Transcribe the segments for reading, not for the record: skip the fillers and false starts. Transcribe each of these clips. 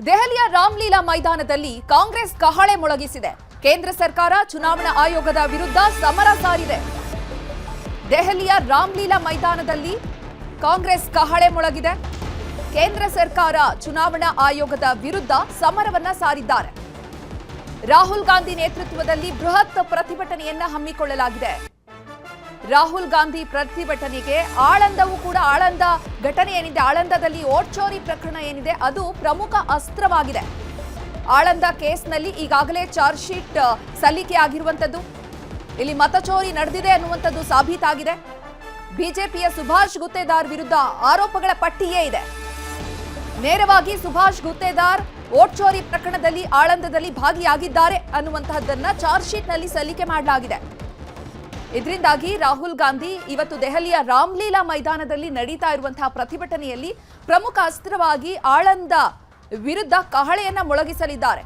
ದೆಹಲಿಯ ರಾಮ್ಲೀಲಾ ಮೈದಾನದಲ್ಲಿ ಕಾಂಗ್ರೆಸ್ ಕಹಳೆ ಮೊಳಗಿಸಿದೆ. ಕೇಂದ್ರ ಸರ್ಕಾರ ಚುನಾವಣಾ ಆಯೋಗದ ವಿರುದ್ಧ ಸಮರ ಸಾರಿದೆ. ದೆಹಲಿಯ ರಾಮ್ಲೀಲಾ ಮೈದಾನದಲ್ಲಿ ಕಾಂಗ್ರೆಸ್ ಕಹಳೆ ಮೊಳಗಿದೆ. ಕೇಂದ್ರ ಸರ್ಕಾರ ಚುನಾವಣಾ ಆಯೋಗದ ವಿರುದ್ಧ ಸಮರವನ್ನ ಸಾರಿದ್ದಾರೆ. ರಾಹುಲ್ ಗಾಂಧಿ ನೇತೃತ್ವದಲ್ಲಿ ಬೃಹತ್ ಪ್ರತಿಭಟನೆಯನ್ನ ಹಮ್ಮಿಕೊಳ್ಳಲಾಗಿದೆ. ರಾಹುಲ್ ಗಾಂಧಿ ಪ್ರತಿಭಟನೆಗೆ ಆಳಂದವೂ ಕೂಡ ಆಳಂದ ಘಟನೆ ಏನಿದೆ, ಆಳಂದದಲ್ಲಿ ವೋಟ್ ಚೋರಿ ಪ್ರಕರಣ ಏನಿದೆ ಅದು ಪ್ರಮುಖ ಅಸ್ತ್ರವಾಗಿದೆ. ಆಳಂದ ಕೇಸ್ನಲ್ಲಿ ಈಗಾಗಲೇ ಚಾರ್ಜ್ ಶೀಟ್ ಸಲ್ಲಿಕೆ ಆಗಿರುವಂತದ್ದು, ಇಲ್ಲಿ ಮತಚೋರಿ ನಡೆದಿದೆ ಅನ್ನುವಂಥದ್ದು ಸಾಬೀತಾಗಿದೆ. ಬಿಜೆಪಿಯ ಸುಭಾಷ್ ಗುತ್ತೇದಾರ್ ವಿರುದ್ಧ ಆರೋಪಗಳ ಪಟ್ಟಿಯೇ ಇದೆ. ನೇರವಾಗಿ ಸುಭಾಷ್ ಗುತ್ತೇದಾರ್ ವೋಟ್ ಚೋರಿ ಪ್ರಕರಣದಲ್ಲಿ ಆಳಂದದಲ್ಲಿ ಭಾಗಿಯಾಗಿದ್ದಾರೆ ಅನ್ನುವಂತಹದ್ದನ್ನ ಚಾರ್ಜ್ ಶೀಟ್ ನಲ್ಲಿ ಸಲ್ಲಿಕೆ ಮಾಡಲಾಗಿದೆ. ಇದರಿಂದಾಗಿ ರಾಹುಲ್ ಗಾಂಧಿ ಇವತ್ತು ದೆಹಲಿಯ ರಾಮ್ಲೀಲಾ ಮೈದಾನದಲ್ಲಿ ನಡೀತಾ ಇರುವಂತಹ ಪ್ರತಿಭಟನೆಯಲ್ಲಿ ಪ್ರಮುಖ ಅಸ್ತ್ರವಾಗಿ ಆಳಂದ ವಿರುದ್ಧ ಕಹಳೆಯನ್ನ ಮೊಳಗಿಸಲಿದ್ದಾರೆ.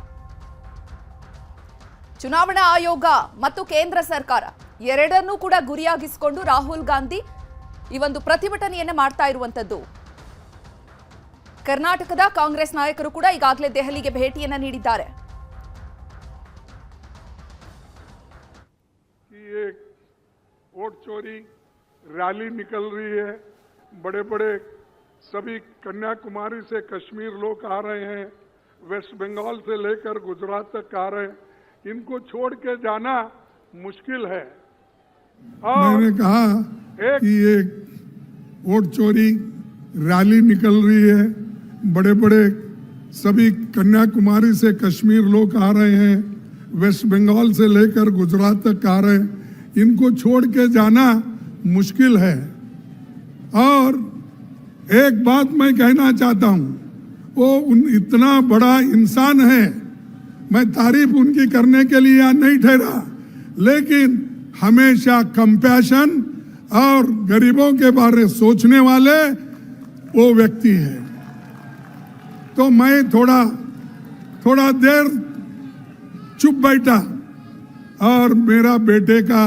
ಚುನಾವಣಾ ಆಯೋಗ ಮತ್ತು ಕೇಂದ್ರ ಸರ್ಕಾರ ಎರಡನ್ನೂ ಕೂಡ ಗುರಿಯಾಗಿಸಿಕೊಂಡು ರಾಹುಲ್ ಗಾಂಧಿ ಈ ಒಂದು ಪ್ರತಿಭಟನೆಯನ್ನ ಮಾಡ್ತಾ ಇರುವಂತದ್ದು. ಕರ್ನಾಟಕದ ಕಾಂಗ್ರೆಸ್ ನಾಯಕರು ಕೂಡ ಈಗಾಗಲೇ ದೆಹಲಿಗೆ ಭೇಟಿಯನ್ನ ನೀಡಿದ್ದಾರೆ. वोट चोरी रैली निकल रही है, बड़े बड़े सभी कन्याकुमारी से कश्मीर लोग आ रहे हैं, वेस्ट बंगाल से लेकर गुजरात तक आ रहे हैं, इनको छोड़ के जाना मुश्किल है। और मैंने कहा कि ये वोट चोरी रैली निकल रही है, बड़े बड़े सभी कन्याकुमारी से कश्मीर लोग आ रहे हैं, वेस्ट बंगाल से लेकर गुजरात तक आ रहे हैं, इनको छोड़ के जाना मुश्किल है। और एक बात मैं कहना चाहता हूं, वो इतना बड़ा इंसान है, मैं तारीफ उनकी करने के लिए यहाँ नहीं ठहरा, लेकिन हमेशा कंपैशन और गरीबों के बारे में सोचने वाले वो व्यक्ति है। तो मैं थोड़ा देर चुप बैठा और मेरा बेटे का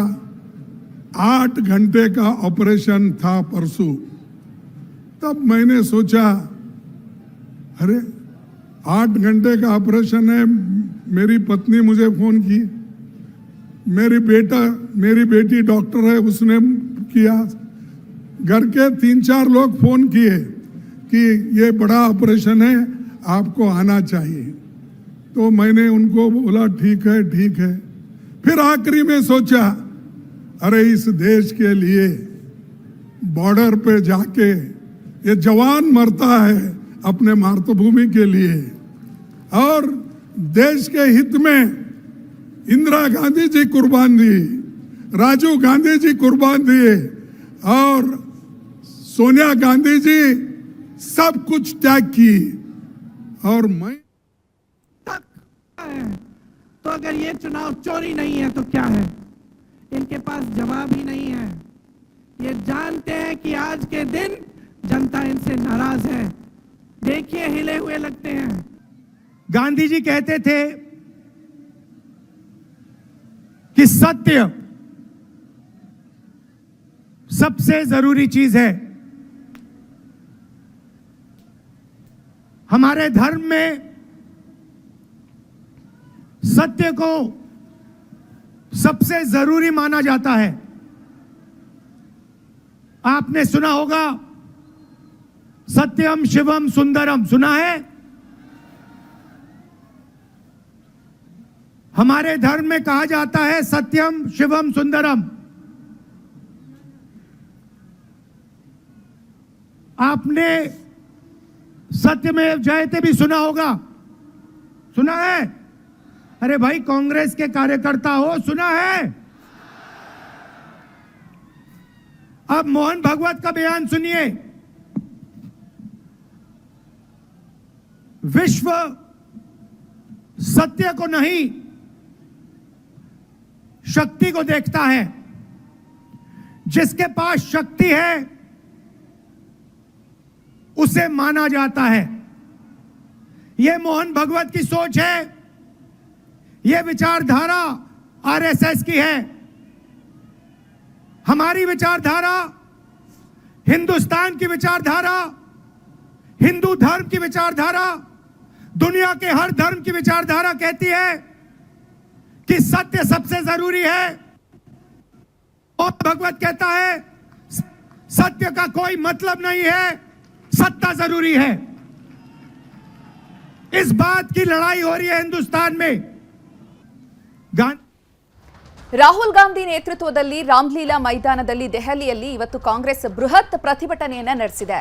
8 घंटे का ऑपरेशन था परसों। तब मैंने सोचा, अरे 8 घंटे का ऑपरेशन है। मेरी पत्नी मुझे फोन की, मेरी बेटी डॉक्टर है, उसने किया, घर के 3-4 लोग फोन किए कि ये बड़ा ऑपरेशन है, आपको आना चाहिए। तो मैंने उनको बोला ठीक है। फिर आखिरी में सोचा, अरे इस देश के लिए बॉर्डर पे जाके ये जवान मरता है अपने मातृभूमि के लिए, और देश के हित में इंदिरा गांधी जी कुर्बान दी, राजीव गांधी जी कुर्बान दिए, और सोनिया गांधी जी सब कुछ त्याग की, और मैं तो अगर ये चुनाव चोरी नहीं है तो क्या है? इनके पास जवाब ही नहीं है। ये जानते हैं कि आज के दिन जनता इनसे नाराज है। देखिए हिले हुए लगते हैं। गांधी जी कहते थे कि सत्य सबसे जरूरी चीज है। हमारे धर्म में सत्य को सबसे जरूरी माना जाता है। आपने सुना होगा सत्यम शिवम सुंदरम, सुना है? हमारे धर्म में कहा जाता है सत्यम शिवम सुंदरम। आपने सत्यमेव जयते भी सुना होगा, सुना है? अरे भाई कांग्रेस के कार्यकर्ता हो, सुना है? अब मोहन भागवत का बयान सुनिए। विश्व सत्य को नहीं शक्ति को देखता है। जिसके पास शक्ति है उसे माना जाता है। यह मोहन भागवत की सोच है। यह विचारधारा आरएसएस की है। हमारी विचारधारा, हिंदुस्तान की विचारधारा, हिंदू धर्म की विचारधारा दुनिया के हर धर्म की विचारधारा कहती है कि सत्य सबसे जरूरी है, और भगवत कहता है सत्य का कोई मतलब नहीं है, सत्ता जरूरी है। इस बात की लड़ाई हो रही है हिंदुस्तान में। ರಾಹುಲ್ ಗಾಂಧಿ ನೇತೃತ್ವದಲ್ಲಿ ರಾಮ್ಲೀಲಾ ಮೈದಾನದಲ್ಲಿ ದೆಹಲಿಯಲ್ಲಿ ಇವತ್ತು ಕಾಂಗ್ರೆಸ್ ಬೃಹತ್ ಪ್ರತಿಭಟನೆಯನ್ನ ನಡೆಸಿದೆ.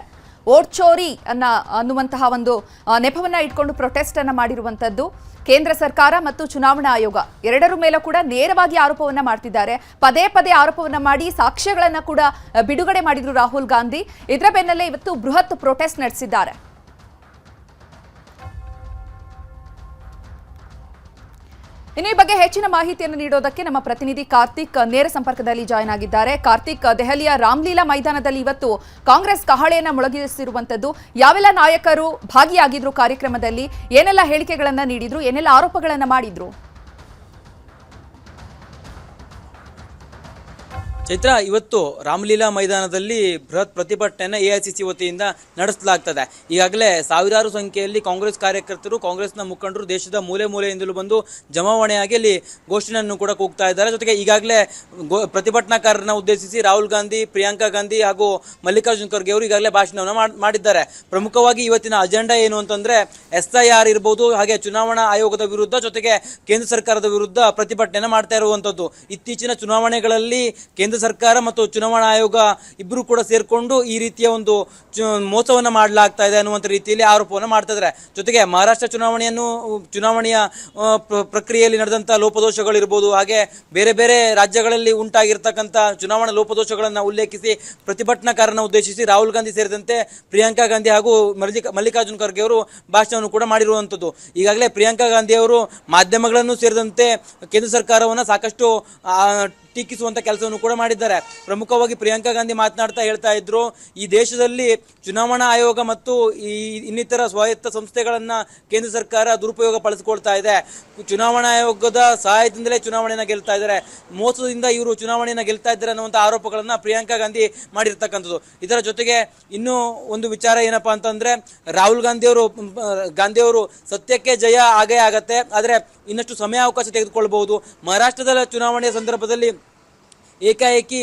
ವೋಟ್ ಚೋರಿ ಅನ್ನುವಂತಹ ಒಂದು ನೆಪವನ್ನ ಇಟ್ಕೊಂಡು ಪ್ರೊಟೆಸ್ಟ್ ಅನ್ನ ಮಾಡಿರುವಂತದ್ದು ಕೇಂದ್ರ ಸರ್ಕಾರ ಮತ್ತು ಚುನಾವಣಾ ಆಯೋಗ ಎರಡರ ಮೇಲೂ ಕೂಡ ನೇರವಾಗಿ ಆರೋಪವನ್ನ ಮಾಡ್ತಿದ್ದಾರೆ. ಪದೇ ಪದೇ ಆರೋಪವನ್ನ ಮಾಡಿ ಸಾಕ್ಷ್ಯಗಳನ್ನ ಕೂಡ ಬಿಡುಗಡೆ ಮಾಡಿದ್ರು ರಾಹುಲ್ ಗಾಂಧಿ. ಇದರ ಬೆನ್ನಲ್ಲೇ ಇವತ್ತು ಬೃಹತ್ ಪ್ರೊಟೆಸ್ಟ್ ನಡೆಸಿದ್ದಾರೆ. ಇನ್ನು ಈ ಬಗ್ಗೆ ಹೆಚ್ಚಿನ ಮಾಹಿತಿಯನ್ನು ನೀಡೋದಕ್ಕೆ ನಮ್ಮ ಪ್ರತಿನಿಧಿ ಕಾರ್ತಿಕ್ ನೇರ ಸಂಪರ್ಕದಲ್ಲಿ ಜಾಯ್ನ್ ಆಗಿದ್ದಾರೆ. ಕಾರ್ತಿಕ್, ದೆಹಲಿಯ ರಾಮ್ಲೀಲಾ ಮೈದಾನದಲ್ಲಿ ಇವತ್ತು ಕಾಂಗ್ರೆಸ್ ಕಹಳೆಯನ್ನ ಮೊಳಗಿಸಿರುವಂತದ್ದು, ಯಾವೆಲ್ಲ ನಾಯಕರು ಭಾಗಿಯಾಗಿದ್ರು ಕಾರ್ಯಕ್ರಮದಲ್ಲಿ, ಏನೆಲ್ಲ ಹೇಳಿಕೆಗಳನ್ನ ನೀಡಿದ್ರು, ಏನೆಲ್ಲ ಆರೋಪಗಳನ್ನ ಮಾಡಿದ್ರು? ಚೈತ್ರ, ಇವತ್ತು ರಾಮಲೀಲಾ ಮೈದಾನದಲ್ಲಿ ಬೃಹತ್ ಪ್ರತಿಭಟನೆಯನ್ನು ಎಐಸಿಸಿ ವತಿಯಿಂದ ನಡೆಸಲಾಗ್ತದೆ. ಈಗಾಗಲೇ ಸಾವಿರಾರು ಸಂಖ್ಯೆಯಲ್ಲಿ ಕಾಂಗ್ರೆಸ್ ಕಾರ್ಯಕರ್ತರು, ಕಾಂಗ್ರೆಸ್ನ ಮುಖಂಡರು ದೇಶದ ಮೂಲೆ ಮೂಲೆಯಿಂದಲೂ ಬಂದು ಜಮಾವಣೆಯಾಗಿ ಅಲ್ಲಿ ಘೋಷಣೆಯನ್ನು ಕೂಡ ಕೂಗ್ತಾ ಇದ್ದಾರೆ. ಜೊತೆಗೆ ಈಗಾಗಲೇ ಪ್ರತಿಭಟನಾಕಾರರನ್ನ ಉದ್ದೇಶಿಸಿ ರಾಹುಲ್ ಗಾಂಧಿ, ಪ್ರಿಯಾಂಕಾ ಗಾಂಧಿ ಹಾಗೂ ಮಲ್ಲಿಕಾರ್ಜುನ್ ಖರ್ಗೆ ಅವರು ಈಗಾಗಲೇ ಭಾಷಣವನ್ನು ಮಾಡಿದ್ದಾರೆ. ಪ್ರಮುಖವಾಗಿ ಇವತ್ತಿನ ಅಜೆಂಡಾ ಏನು ಅಂತಂದ್ರೆ SIR ಇರ್ಬೋದು, ಹಾಗೆ ಚುನಾವಣಾ ಆಯೋಗದ ವಿರುದ್ಧ, ಜೊತೆಗೆ ಕೇಂದ್ರ ಸರ್ಕಾರದ ವಿರುದ್ಧ ಪ್ರತಿಭಟನೆ ಮಾಡ್ತಾ ಇರುವಂತದ್ದು. ಇತ್ತೀಚಿನ ಚುನಾವಣೆಗಳಲ್ಲಿ ಕೇಂದ್ರ ಸರ್ಕಾರ ಮತ್ತು ಚುನಾವಣಾ ಆಯೋಗ ಇಬ್ಬರು ಕೂಡ ಸೇರ್ಕೊಂಡು ಈ ರೀತಿಯ ಒಂದು ಮೋಸವನ್ನು ಮಾಡಲಾಗ್ತಾ ಇದೆ ಅನ್ನುವಂಥ ರೀತಿಯಲ್ಲಿ ಆರೋಪವನ್ನು ಮಾಡ್ತಾ ಇದ್ದಾರೆ. ಜೊತೆಗೆ ಮಹಾರಾಷ್ಟ್ರ ಚುನಾವಣೆಯ ಪ್ರಕ್ರಿಯೆಯಲ್ಲಿ ನಡೆದಂಥ ಲೋಪದೋಷಗಳಿರ್ಬೋದು, ಹಾಗೆ ಬೇರೆ ಬೇರೆ ರಾಜ್ಯಗಳಲ್ಲಿ ಉಂಟಾಗಿರ್ತಕ್ಕಂಥ ಚುನಾವಣಾ ಲೋಪದೋಷಗಳನ್ನು ಉಲ್ಲೇಖಿಸಿ ಪ್ರತಿಭಟನಾಕಾರರನ್ನು ಉದ್ದೇಶಿಸಿ ರಾಹುಲ್ ಗಾಂಧಿ ಸೇರಿದಂತೆ ಪ್ರಿಯಾಂಕಾ ಗಾಂಧಿ ಹಾಗೂ ಮಲ್ಲಿಕಾರ್ಜುನ್ ಖರ್ಗೆ ಅವರು ಭಾಷಣವನ್ನು ಕೂಡ ಮಾಡಿರುವಂಥದ್ದು. ಈಗಾಗಲೇ ಪ್ರಿಯಾಂಕಾ ಗಾಂಧಿ ಅವರು ಮಾಧ್ಯಮಗಳನ್ನು ಸೇರಿದಂತೆ ಕೇಂದ್ರ ಸರ್ಕಾರವನ್ನು ಸಾಕಷ್ಟು ಟೀಕಿಸುವಂತ ಕೆಲಸವನ್ನು ಕೂಡ ಮಾಡಿದ್ದಾರೆ. ಪ್ರಮುಖವಾಗಿ ಪ್ರಿಯಾಂಕಾ ಗಾಂಧಿ ಮಾತನಾಡ್ತಾ ಹೇಳ್ತಾ ಇದ್ರು, ಈ ದೇಶದಲ್ಲಿ ಚುನಾವಣಾ ಆಯೋಗ ಮತ್ತು ಈ ಇನ್ನಿತರ ಸ್ವಾಯತ್ತ ಸಂಸ್ಥೆಗಳನ್ನ ಕೇಂದ್ರ ಸರ್ಕಾರ ದುರುಪಯೋಗ ಪಡಿಸಿಕೊಳ್ತಾ ಇದೆ. ಚುನಾವಣಾ ಆಯೋಗದ ಸಹಾಯದಿಂದಲೇ ಚುನಾವಣೆಯನ್ನ ಗೆಲ್ತಾ ಇದ್ದಾರೆ, ಮೋಸದಿಂದ ಇವರು ಚುನಾವಣೆಯನ್ನ ಗೆಲ್ತಾ ಇದ್ದಾರೆ ಅನ್ನುವಂಥ ಆರೋಪಗಳನ್ನ ಪ್ರಿಯಾಂಕಾ ಗಾಂಧಿ ಮಾಡಿರ್ತಕ್ಕಂಥದ್ದು. ಇದರ ಜೊತೆಗೆ ಇನ್ನೂ ಒಂದು ವಿಚಾರ ಏನಪ್ಪಾ ಅಂತಂದ್ರೆ, ರಾಹುಲ್ ಗಾಂಧಿ ಅವರು ಸತ್ಯಕ್ಕೆ ಜಯ ಆಗೇ ಆಗತ್ತೆ, ಆದರೆ ಇನ್ನಷ್ಟು ಸಮಯಾವಕಾಶ ತೆಗೆದುಕೊಳ್ಳಬಹುದು. ಮಹಾರಾಷ್ಟ್ರದ ಚುನಾವಣೆಯ ಸಂದರ್ಭದಲ್ಲಿ ಏಕಾಏಕಿ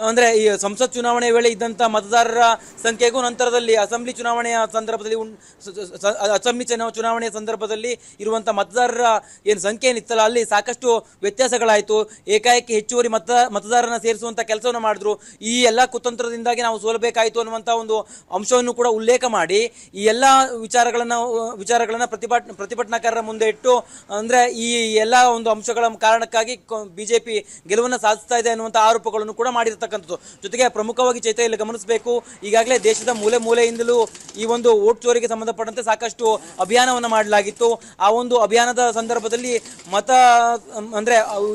ಅಂದರೆ ಈ ಸಂಸತ್ ಚುನಾವಣೆ ವೇಳೆ ಇದ್ದಂಥ ಮತದಾರರ ಸಂಖ್ಯೆಗೂ ನಂತರದಲ್ಲಿ ಅಸೆಂಬ್ಲಿ ಚುನಾವಣೆಯ ಸಂದರ್ಭದಲ್ಲಿ ಇರುವಂಥ ಮತದಾರರ ಏನು ಸಂಖ್ಯೆ ಏನಿತ್ತಲ್ಲ, ಅಲ್ಲಿ ಸಾಕಷ್ಟು ವ್ಯತ್ಯಾಸಗಳಾಯಿತು. ಏಕಾಏಕಿ ಹೆಚ್ಚುವರಿ ಮತದಾರರನ್ನ ಸೇರಿಸುವಂಥ ಕೆಲಸವನ್ನು ಮಾಡಿದ್ರು. ಈ ಎಲ್ಲ ಕುತಂತ್ರದಿಂದಾಗಿ ನಾವು ಸೋಲಬೇಕಾಯಿತು ಅನ್ನುವಂಥ ಒಂದು ಅಂಶವನ್ನು ಕೂಡ ಉಲ್ಲೇಖ ಮಾಡಿ ಈ ಎಲ್ಲ ವಿಚಾರಗಳನ್ನು ಪ್ರತಿಭಟನಾಕಾರರ ಮುಂದೆ ಇಟ್ಟು, ಅಂದರೆ ಈ ಎಲ್ಲ ಒಂದು ಅಂಶಗಳ ಕಾರಣಕ್ಕಾಗಿ ಬಿಜೆಪಿ ಗೆಲುವನ್ನು ಸಾಧಿಸ್ತಾ ಇದೆ ಅನ್ನುವಂಥ ಆರೋಪಗಳನ್ನು ಕೂಡ ಮಾಡಿರತಕ್ಕಂಥದ್ದು. ಜೊತೆಗೆ ಪ್ರಮುಖವಾಗಿ ಚೈತ್ರ ಇಲ್ಲಿ ಗಮನಿಸಬೇಕು, ಈಗಾಗಲೇ ದೇಶದ ಮೂಲೆ ಮೂಲೆಯಿಂದಲೂ ಈ ಒಂದು ವೋಟ್ ಚೋರಿಗೆ ಸಂಬಂಧಪಟ್ಟಂತೆ ಸಾಕಷ್ಟು ಅಭಿಯಾನವನ್ನು ಮಾಡಲಾಗಿತ್ತು. ಆ ಒಂದು ಅಭಿಯಾನದ ಸಂದರ್ಭದಲ್ಲಿ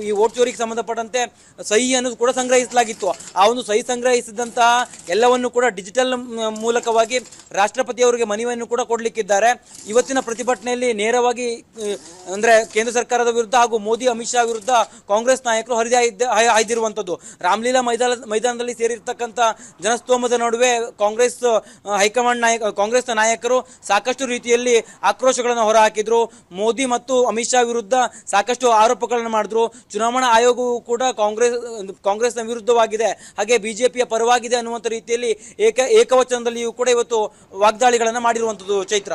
ಈ ವೋಟ್ ಚೋರಿಗೆ ಸಂಬಂಧಪಟ್ಟಂತೆ ಸಹಿಯನ್ನು ಕೂಡ ಸಂಗ್ರಹಿಸಲಾಗಿತ್ತು. ಆ ಒಂದು ಸಹಿ ಸಂಗ್ರಹಿಸಿದಂತಹ ಎಲ್ಲವನ್ನು ಕೂಡ ಡಿಜಿಟಲ್ ಮೂಲಕವಾಗಿ ರಾಷ್ಟ್ರಪತಿ ಅವರಿಗೆ ಮನವಿಯನ್ನು ಕೂಡ ಕೊಡಲಿಕ್ಕಿದ್ದಾರೆ. ಇವತ್ತಿನ ಪ್ರತಿಭಟನೆಯಲ್ಲಿ ನೇರವಾಗಿ ಕೇಂದ್ರ ಸರ್ಕಾರದ ವಿರುದ್ಧ ಹಾಗೂ ಮೋದಿ, ಅಮಿತ್ ಶಾ ವಿರುದ್ಧ ಕಾಂಗ್ರೆಸ್ ನಾಯಕರು ಹರಿದಾಯ್ದಿರುವಂಥದ್ದು. ರಾಮಲೀಲಾ ಮೈದಾನದಲ್ಲಿ ಸೇರಿರ್ತಕ್ಕಂಥ ಜನಸ್ತೋಮದ ನಡುವೆ ಕಾಂಗ್ರೆಸ್ನ ನಾಯಕರು ಸಾಕಷ್ಟು ರೀತಿಯಲ್ಲಿ ಆಕ್ರೋಶಗಳನ್ನು ಹೊರಹಾಕಿದ್ರು. ಮೋದಿ ಮತ್ತು ಅಮಿತ್ ಶಾ ವಿರುದ್ಧ ಸಾಕಷ್ಟು ಆರೋಪಗಳನ್ನು ಮಾಡಿದ್ರು. ಚುನಾವಣಾ ಆಯೋಗವು ಕೂಡ ಕಾಂಗ್ರೆಸ್ನ ವಿರುದ್ಧವಾಗಿದೆ, ಹಾಗೆ ಬಿಜೆಪಿಯ ಪರವಾಗಿದೆ ಅನ್ನುವಂಥ ರೀತಿಯಲ್ಲಿ ಏಕವಚನದಲ್ಲಿಯೂ ಕೂಡ ಇವತ್ತು ವಾಗ್ದಾಳಿಗಳನ್ನು ಮಾಡಿರುವಂಥದ್ದು. ಚೈತ್ರ.